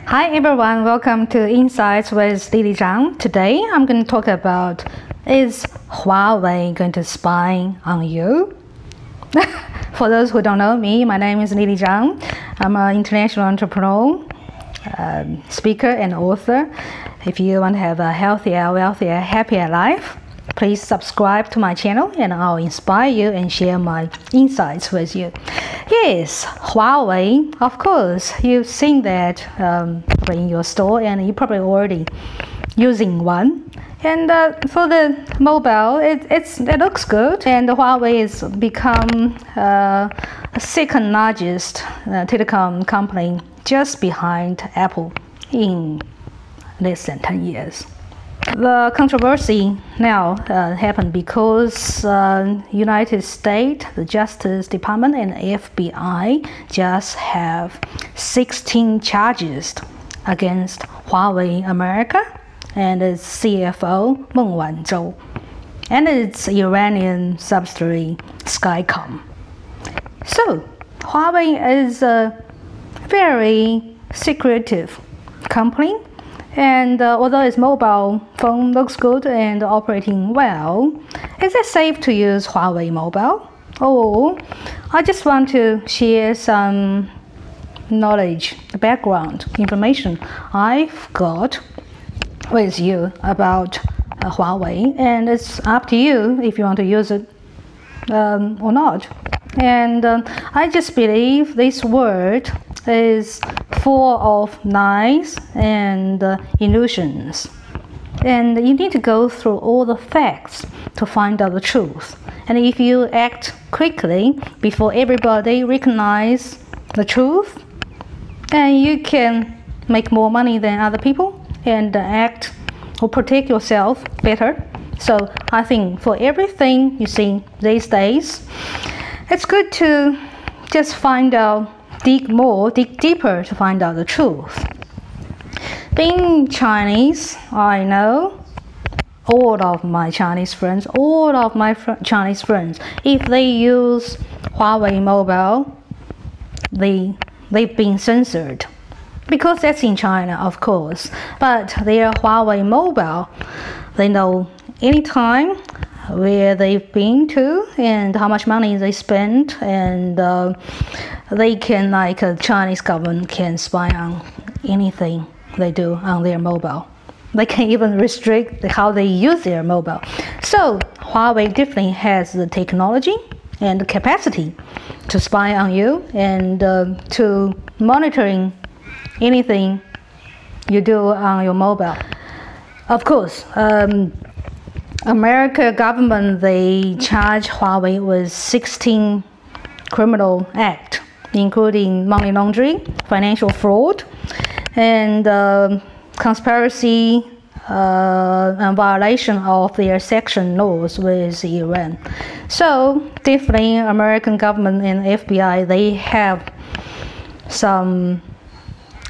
Hi everyone, welcome to Insights with Zhang. Today I'm going to talk about, is Huawei going to spy on you? For those who don't know me, my name is Zhang. I'm an international entrepreneur, speaker and author. If you want to have a healthier, wealthier, happier life, please subscribe to my channel and I'll inspire you and share my insights with you. Yes, Huawei, of course, you've seen that in your store and you're probably already using one. And for the mobile, it looks good. And Huawei has become the second largest telecom company just behind Apple in less than 10 years. The controversy now happened because United States, the Justice Department and FBI just have 16 charges against Huawei America and its CFO Zhang and its Iranian subsidiary Skycom. So Huawei is a very secretive company. And although its mobile phone looks good and operating well, is it safe to use Huawei mobile? Oh, I just want to share some knowledge, background information I've got with you about Huawei, and it's up to you if you want to use it or not. And I just believe this word is full of lies and illusions, and you need to go through all the facts to find out the truth. And if you act quickly before everybody recognize the truth, then you can make more money than other people and act or protect yourself better. So I think for everything you see these days, it's good to just find out, dig deeper to find out the truth. Being Chinese, I know all of my Chinese friends, if they use Huawei mobile, they've been censored. Because that's in China, of course. But their Huawei mobile, they know anytime where they've been to and how much money they spent, and they can, like a Chinese government can spy on anything they do on their mobile. They can even restrict how they use their mobile. So Huawei definitely has the technology and the capacity to spy on you and to monitoring anything you do on your mobile. Of course, American government, they charge Huawei with 16 criminal acts, including money laundering, financial fraud, and conspiracy and violation of their section laws with Iran. So definitely American government and FBI, they have some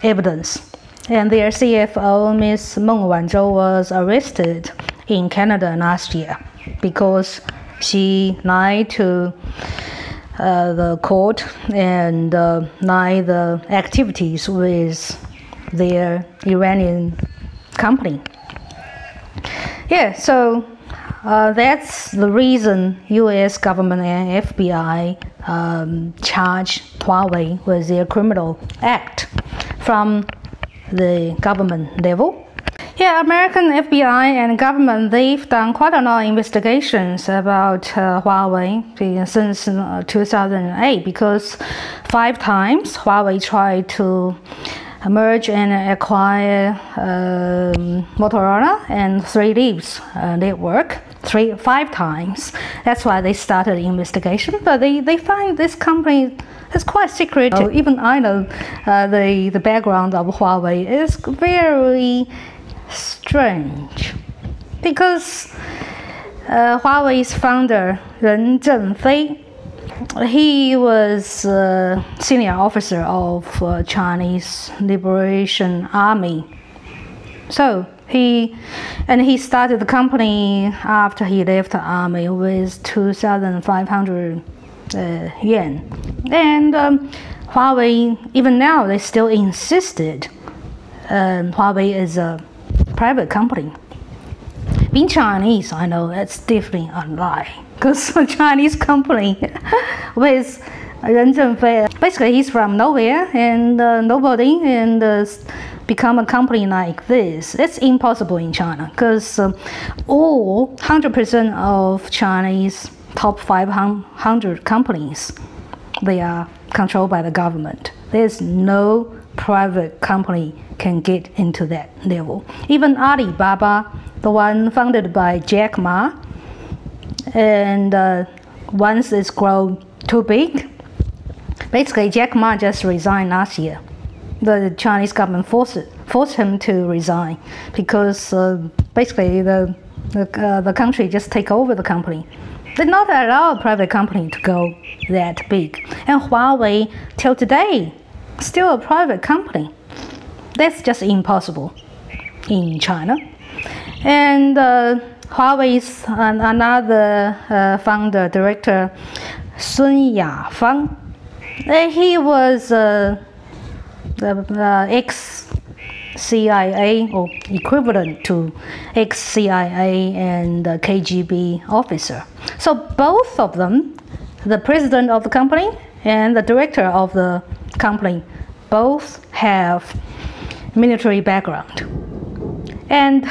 evidence. And their CFO, Ms. Zhang, was arrested in Canada last year because she lied to the court and lied the activities with their Iranian company. Yeah, so that's the reason U.S. government and FBI charge Huawei with their criminal act from the government level. Yeah, American FBI and government, they've done quite a lot of investigations about Huawei since 2008, because 5 times Huawei tried to merge and acquire Motorola and 3 Leaves network 5 times. That's why they started the investigation, but they find this company is quite secretive. Even I know the background of Huawei is very strange, because Huawei's founder Ren Zhengfei, he was a senior officer of Chinese Liberation Army. So he started the company after he left the army with 2,500 yen. And Huawei, even now, they still insisted Huawei is a private company. Being Chinese, I know that's definitely a lie. Because a Chinese company with Ren Zhengfei, basically he's from nowhere and nobody, and become a company like this. It's impossible in China because all 100% of Chinese top 500 companies, they are controlled by the government. There's no private company can get into that level. Even Alibaba, the one founded by Jack Ma, and once it's grown too big, basically Jack Ma just resigned last year. The Chinese government forced him to resign because basically the country just take over the company. They not allow a private company to go that big. And Huawei, till today, still a private company. That's just impossible in China. And Huawei's another founder, director, Sun Yafang, he was the ex-CIA or equivalent to ex-CIA and KGB officer. So both of them, the president of the company and the director of the company, both have military background. And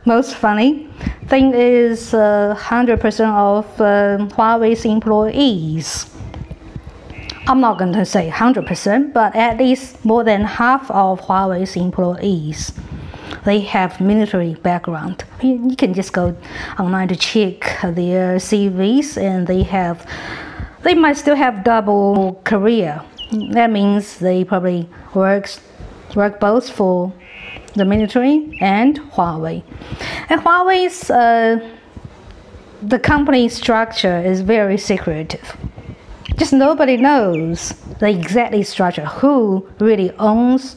most funny thing is 100% of Huawei's employees, I'm not going to say 100%, but at least more than half of Huawei's employees, they have military background. You can just go online to check their CVs, and they might still have double career. That means they probably work both for the military and Huawei. And Huawei's the company structure is very secretive. Just nobody knows the exact structure, who really owns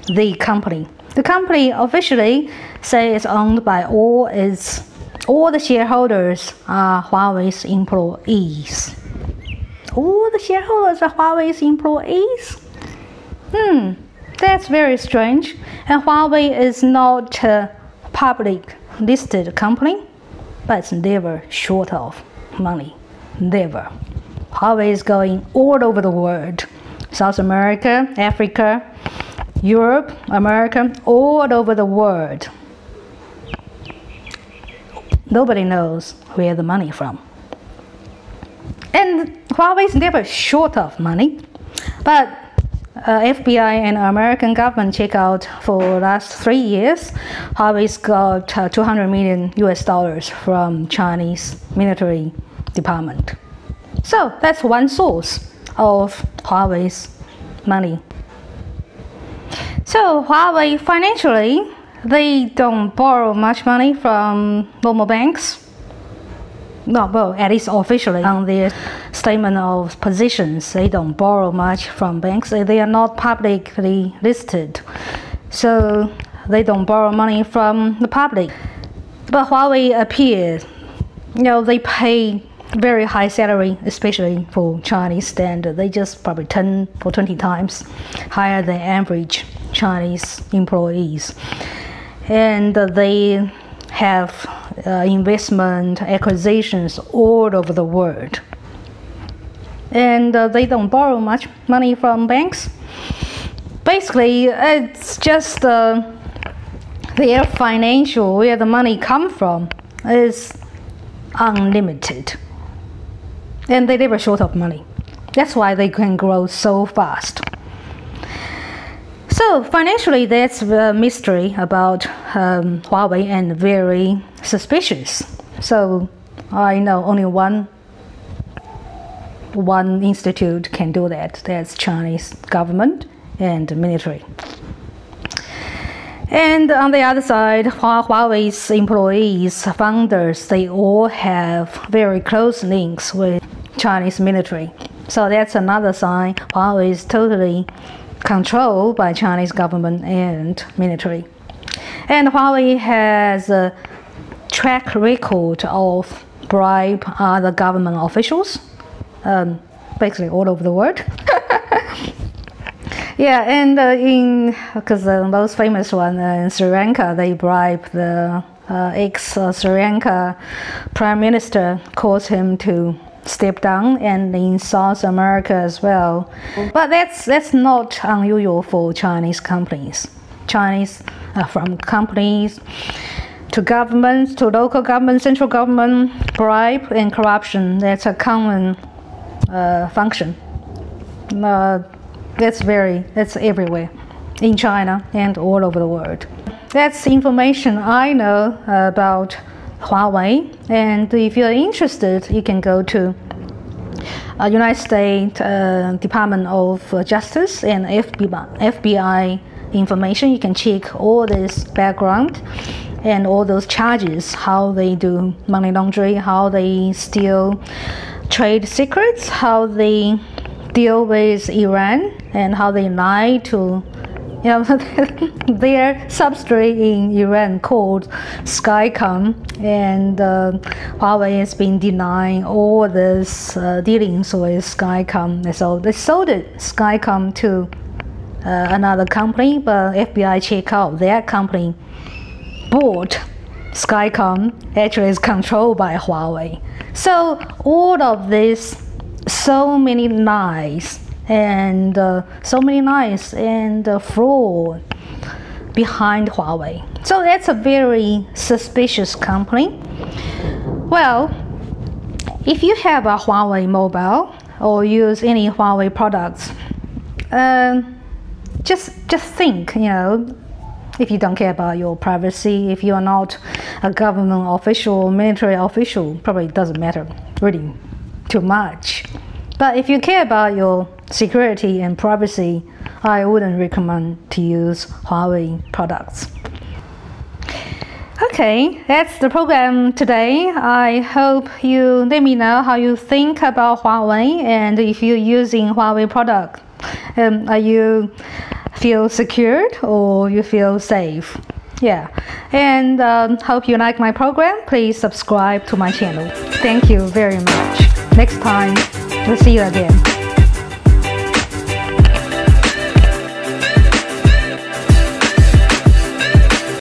the company. The company officially says it's owned by all the shareholders are Huawei's employees. All the shareholders are Huawei's employees? That's very strange. And Huawei is not a public listed company, but it's never short of money. Never. Huawei is going all over the world. South America, Africa, Europe, America, all over the world. Nobody knows where the money from. And Huawei is never short of money. But FBI and American government check out for last 3 years, Huawei's got $200 million from Chinese military department. So that's one source of Huawei's money. So Huawei financially, they don't borrow much money from normal banks. No, well, at least officially on their statement of positions, they don't borrow much from banks. They are not publicly listed, so they don't borrow money from the public. But Huawei appears, they pay very high salary, especially for Chinese standard. They just probably 10 or 20 times higher than average Chinese employees. And they have investment acquisitions all over the world. And they don't borrow much money from banks. Basically, it's just their financial, where the money come from, is unlimited. And they never short of money. That's why they can grow so fast. So financially, that's the mystery about Huawei, and very suspicious. So I know only one institute can do that. That's Chinese government and military. And on the other side, Huawei's employees, founders, they all have very close links with Chinese military. So that's another sign Huawei is totally controlled by Chinese government and military. And Huawei has a track record of bribe other government officials, basically all over the world. Yeah, and because the most famous one in Sri Lanka, they bribed the ex-Sri Lanka Prime Minister, caused him to step down, and in South America as well. But that's not unusual for Chinese companies. Chinese, from companies to governments, to local government, central government, bribe and corruption, that's a common function. That's everywhere in China and all over the world. That's information I know about Huawei, and if you're interested, you can go to United States Department of Justice and FBI information. You can check all this background and all those charges, how they do money laundering, how they steal trade secrets, how they deal with Iran, and how they lie to their subsidiary in Iran called Skycom, and Huawei has been denying all this dealings with Skycom. So they sold Skycom to another company, but FBI check out that company bought Skycom, actually is controlled by Huawei. So all of this, so many lies and fraud behind Huawei. So that's a very suspicious company. Well, if you have a Huawei mobile or use any Huawei products, just think, if you don't care about your privacy, if you are not a government official, military official, probably doesn't matter really too much. But if you care about your security and privacy, I wouldn't recommend to use Huawei products. Okay, that's the program today. I hope you let me know how you think about Huawei, and if you're using Huawei product, are you feel secured or you feel safe? Yeah, and hope you like my program. Please subscribe to my channel. Thank you very much. Next time, we'll see you again.